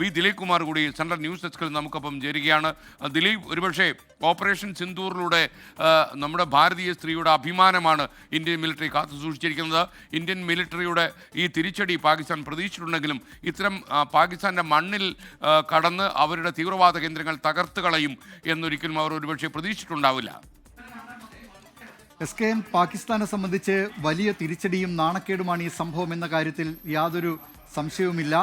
B Dileep Kumar കൂടി central news ഡെസ്കിൽ നമുക്കൊപ്പം ചേരുകയാണ്. ദിലീപ്, ഒരുപക്ഷെ ഓപ്പറേഷൻ സിന്ദൂറിലൂടെ നമ്മുടെ ഭാരതീയ സ്ത്രീയുടെ അഭിമാനമാണ് ഇന്ത്യൻ മിലിറ്ററി കാത്തു സൂക്ഷിച്ചിരിക്കുന്നത്. ഇന്ത്യൻ മിലിറ്ററിയുടെ ഈ തിരിച്ചടി പാകിസ്ഥാൻ പ്രതീക്ഷിച്ചിട്ടുണ്ടെങ്കിലും ഇത്തരം പാകിസ്ഥാൻ്റെ മണ്ണിൽ കടന്ന് അവരുടെ തീവ്രവാദ കേന്ദ്രങ്ങൾ തകർത്ത് കളയും എന്നൊരിക്കലും അവർ ഒരുപക്ഷെ പ്രതീക്ഷിച്ചിട്ടുണ്ടാവില്ല. SKN പാകിസ്ഥാനെ സംബന്ധിച്ച് വലിയ തിരിച്ചടിയും നാണക്കേടുമാണ് ഈ സംഭവം എന്ന കാര്യത്തിൽ യാതൊരു സംശയവുമില്ല.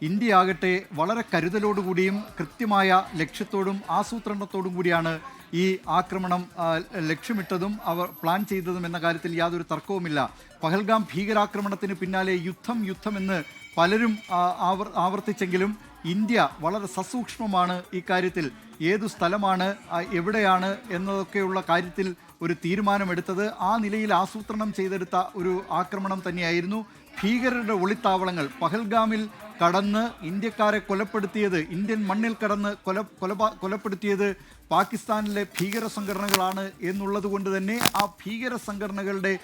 ഇന്ത്യ ആകട്ടെ വളരെ കരുതലോടുകൂടിയും കൃത്യമായ ലക്ഷ്യത്തോടും ആസൂത്രണത്തോടും കൂടിയാണ് ഈ ആക്രമണം ലക്ഷ്യമിട്ടതും അവർ പ്ലാൻ ചെയ്തതും എന്ന കാര്യത്തിൽ യാതൊരു തർക്കവുമില്ല. പഹൽഗാം ഭീകരാക്രമണത്തിന് പിന്നാലെ യുദ്ധമെന്ന് പലരും ആവർത്തിച്ചെങ്കിലും ഇന്ത്യ വളരെ സസൂക്ഷ്മമാണ് ഇക്കാര്യത്തിൽ. ഏതു സ്ഥലമാണ്, എവിടെയാണ് എന്നതൊക്കെയുള്ള കാര്യത്തിൽ ഒരു തീരുമാനമെടുത്തത്. ആ നിലയിൽ ആസൂത്രണം ചെയ്തെടുത്ത ഒരു ആക്രമണം തന്നെയായിരുന്നു. ഭീകരരുടെ ഒളിത്താവളങ്ങൾ പഹൽഗാമിൽ കടന്ന് ഇന്ത്യക്കാരെ കൊലപ്പെടുത്തിയത്, ഇന്ത്യൻ മണ്ണിൽ കടന്ന് കൊലപ്പെടുത്തിയത് പാകിസ്ഥാനിലെ ഭീകര സംഘടനകളാണ് എന്നുള്ളത് കൊണ്ട് തന്നെ ആ ഭീകര സംഘടനകളുടെ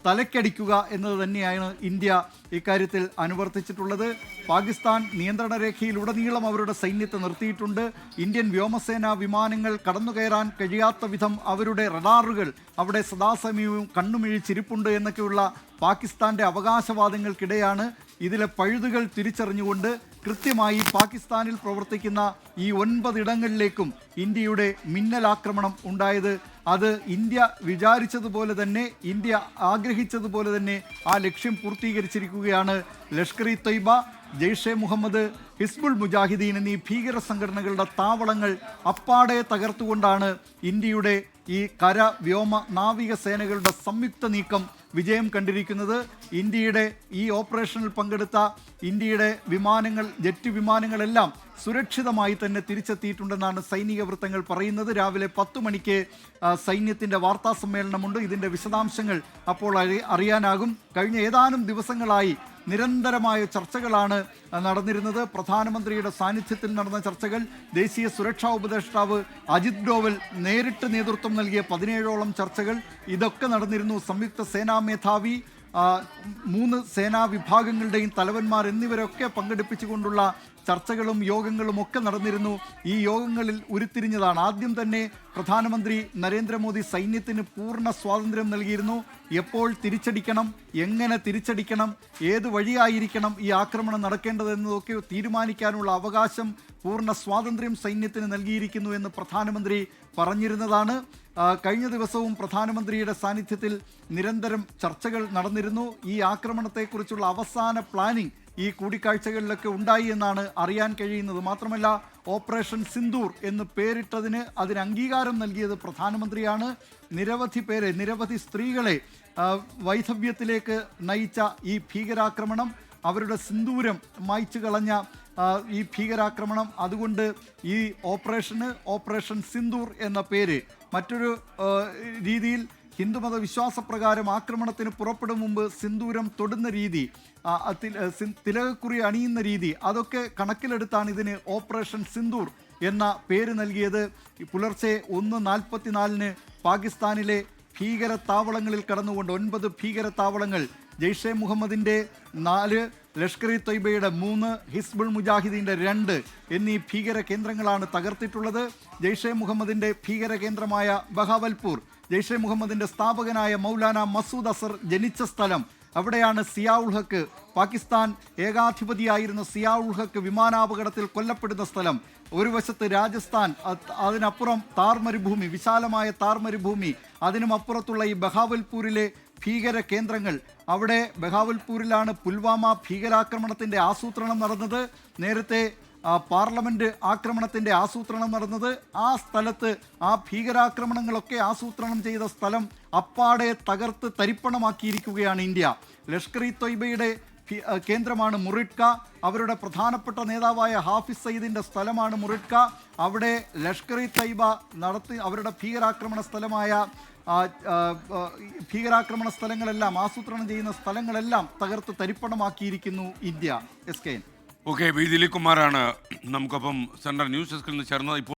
തലക്കടിക്കുക എന്നത് തന്നെയാണ് ഇന്ത്യ ഇക്കാര്യത്തിൽ അനുവർത്തിച്ചിട്ടുള്ളത്. പാകിസ്ഥാൻ നിയന്ത്രണ രേഖയിലുടനീളം അവരുടെ സൈന്യത്തെ നിർത്തിയിട്ടുണ്ട്. ഇന്ത്യൻ വ്യോമസേനാ വിമാനങ്ങൾ കടന്നുകയറാൻ കഴിയാത്ത വിധം അവരുടെ റഡാറുകൾ അവിടെ സദാസമയവും കണ്ണുമിഴിച്ചിരിപ്പുണ്ട് എന്നൊക്കെയുള്ള പാകിസ്ഥാൻ്റെ അവകാശവാദങ്ങൾക്കിടെയാണ് ഇതിലെ പഴുതുകൾ തിരിച്ചറിഞ്ഞുകൊണ്ട് കൃത്യമായി പാകിസ്ഥാനിൽ പ്രവർത്തിക്കുന്ന ഈ 9 ഇടങ്ങളിലേക്കും ഇന്ത്യയുടെ മിന്നലാക്രമണം ഉണ്ടായത്. അത് ഇന്ത്യ വിചാരിച്ചതുപോലെ തന്നെ, ഇന്ത്യ ആഗ്രഹിച്ചതുപോലെ തന്നെ ആ ലക്ഷ്യം പൂർത്തീകരിച്ചിരിക്കുകയാണ്. ലഷ്കർ ഇ തൊയ്ബ, ജെയ്ഷെ മുഹമ്മദ്, ഹിസ്ബുൾ മുജാഹിദീൻ എന്നീ ഭീകര സംഘടനകളുടെ താവളങ്ങൾ അപ്പാടെ തകർത്തുകൊണ്ടാണ് ഇന്ത്യയുടെ ഈ കര, വ്യോമ, നാവിക സേനകളുടെ സംയുക്ത നീക്കം വിജയം കണ്ടിരിക്കുന്നത്. ഇന്ത്യയുടെ ഈ ഓപ്പറേഷനിൽ പങ്കെടുത്ത ഇന്ത്യയുടെ വിമാനങ്ങൾ, ജെറ്റ് വിമാനങ്ങളെല്ലാം സുരക്ഷിതമായി തന്നെ തിരിച്ചെത്തിയിട്ടുണ്ടെന്നാണ് സൈനിക വൃത്തങ്ങൾ പറയുന്നത്. രാവിലെ 10 മണിക്ക് സൈന്യത്തിൻ്റെ വാർത്താ സമ്മേളനമുണ്ട്. ഇതിൻ്റെ വിശദാംശങ്ങൾ അപ്പോൾ അറിയാനാകും. കഴിഞ്ഞ ഏതാനും ദിവസങ്ങളായി നിരന്തരമായ ചർച്ചകളാണ് നടന്നിരുന്നത്. പ്രധാനമന്ത്രിയുടെ സാന്നിധ്യത്തിൽ നടന്ന ചർച്ചകൾ, ദേശീയ സുരക്ഷാ ഉപദേഷ്ടാവ് അജിത് ഡോവൽ നേരിട്ട് നേതൃത്വം നൽകിയ 17ഓളം ചർച്ചകൾ, ഇതൊക്കെ നടന്നിരുന്നു. സംയുക്ത സേനാ മേധാവി, 3 സേനാ വിഭാഗങ്ങളുടെയും തലവന്മാർ എന്നിവരൊക്കെ പങ്കെടുപ്പിച്ചുകൊണ്ടുള്ള ചർച്ചകളും യോഗങ്ങളും ഒക്കെ നടന്നിരുന്നു. ഈ യോഗങ്ങളിൽ ഉരുത്തിരിഞ്ഞതാണ് ആദ്യം തന്നെ പ്രധാനമന്ത്രി നരേന്ദ്രമോദി സൈന്യത്തിന് പൂർണ്ണ സ്വാതന്ത്ര്യം നൽകിയിരുന്നു. എപ്പോൾ തിരിച്ചടിക്കണം, എങ്ങനെ തിരിച്ചടിക്കണം, ഏത് വഴിയായിരിക്കണം ഈ ആക്രമണം നടക്കേണ്ടതെന്നതൊക്കെ തീരുമാനിക്കാനുള്ള അവകാശം, പൂർണ്ണ സ്വാതന്ത്ര്യം സൈന്യത്തിന് നൽകിയിരിക്കുന്നു എന്ന് പ്രധാനമന്ത്രി പറഞ്ഞിരുന്നതാണ്. കഴിഞ്ഞ ദിവസവും പ്രധാനമന്ത്രിയുടെ സാന്നിധ്യത്തിൽ നിരന്തരം ചർച്ചകൾ നടന്നിരുന്നു. ഈ ആക്രമണത്തെക്കുറിച്ചുള്ള അവസാന പ്ലാനിംഗ് ഈ കൂടിക്കാഴ്ചകളിലൊക്കെ ഉണ്ടായി എന്നാണ് അറിയാൻ കഴിയുന്നത്. മാത്രമല്ല, ഓപ്പറേഷൻ സിന്ദൂർ എന്ന് പേരിട്ടതിന് അതിന് അംഗീകാരം നൽകിയത് പ്രധാനമന്ത്രിയാണ്. നിരവധി സ്ത്രീകളെ വൈധവ്യത്തിലേക്ക് നയിച്ച ഈ ഭീകരാക്രമണം, അവരുടെ സിന്ദൂരം മായ്ച്ചു കളഞ്ഞ ഈ ഭീകരാക്രമണം, അതുകൊണ്ട് ഈ ഓപ്പറേഷൻ സിന്ദൂർ എന്ന പേര്. മറ്റൊരു രീതിയിൽ ഹിന്ദുമത വിശ്വാസപ്രകാരം ആക്രമണത്തിന് പുറപ്പെടും മുമ്പ് സിന്ദൂരം തൊടുന്ന രീതി, തിലകക്കുറി അണിയുന്ന രീതി, അതൊക്കെ കണക്കിലെടുത്താണ് ഇതിന് ഓപ്പറേഷൻ സിന്ദൂർ എന്ന പേര് നൽകിയത്. പുലർച്ചെ 1:44 പാകിസ്ഥാനിലെ ഭീകര താവളങ്ങളിൽ കടന്നുകൊണ്ട് 9 ഭീകര താവളങ്ങൾ, ജെയ്ഷെ മുഹമ്മദിൻ്റെ 4, ലഷ്കർ ഇ തൊയ്ബയുടെ 3, ഹിസ്ബുൾ മുജാഹിദീൻ്റെ 2 എന്നീ ഭീകര കേന്ദ്രങ്ങളാണ് തകർത്തിട്ടുള്ളത്. ജെയ്ഷെ മുഹമ്മദിൻ്റെ ഭീകര കേന്ദ്രമായ ബഹാവൽപൂർ, ജെയ്ഷെ മുഹമ്മദിൻ്റെ സ്ഥാപകനായ മൗലാന മസൂദ് അസർ ജനിച്ച സ്ഥലം, അവിടെയാണ് സിയാ ഉൾ ഹക്ക്, പാകിസ്ഥാൻ ഏകാധിപതിയായിരുന്ന സിയാ ഉൾ ഹക്ക് വിമാനാപകടത്തിൽ കൊല്ലപ്പെടുന്ന സ്ഥലം. ഒരു വശത്ത് രാജസ്ഥാൻ, അതിനപ്പുറം താർ മരുഭൂമി, വിശാലമായ താർ മരുഭൂമി, അതിനുമപ്പുറത്തുള്ള ഈ ബഹാവൽപൂരിലെ ഭീകര കേന്ദ്രങ്ങൾ. അവിടെ ബഹാവൽപൂരിലാണ് പുൽവാമ ഭീകരാക്രമണത്തിൻ്റെ ആസൂത്രണം നടന്നത്. നേരത്തെ പാർലമെൻറ്റ് ആക്രമണത്തിൻ്റെ ആസൂത്രണം നടന്നത്. ആ സ്ഥലത്ത് ആ ഭീകരാക്രമണങ്ങളൊക്കെ ആസൂത്രണം ചെയ്ത സ്ഥലം അപ്പാടെ തകർത്ത് തരിപ്പണമാക്കിയിരിക്കുകയാണ് ഇന്ത്യ. ലഷ്കർ ഇ തൊയ്ബയുടെ കേന്ദ്രമാണ് മുറിഡ്ക. അവരുടെ പ്രധാനപ്പെട്ട നേതാവായ ഹാഫിസ് സയ്യിദിൻ്റെ സ്ഥലമാണ് മുറിഡ്ക. അവിടെ ലഷ്കർ ഇ തൊയ്ബ അവരുടെ ഭീകരാക്രമണ സ്ഥലങ്ങളെല്ലാം, ആസൂത്രണം ചെയ്യുന്ന സ്ഥലങ്ങളെല്ലാം തകർത്ത് തരിപ്പണമാക്കിയിരിക്കുന്നു India. SKN. Okay, B Dileep കുമാറാണ് നമുക്കൊപ്പം സെൻട്രൽ ന്യൂസ് ഡെസ്കിൽ നിന്ന് ചേർന്നത്. ഇപ്പോൾ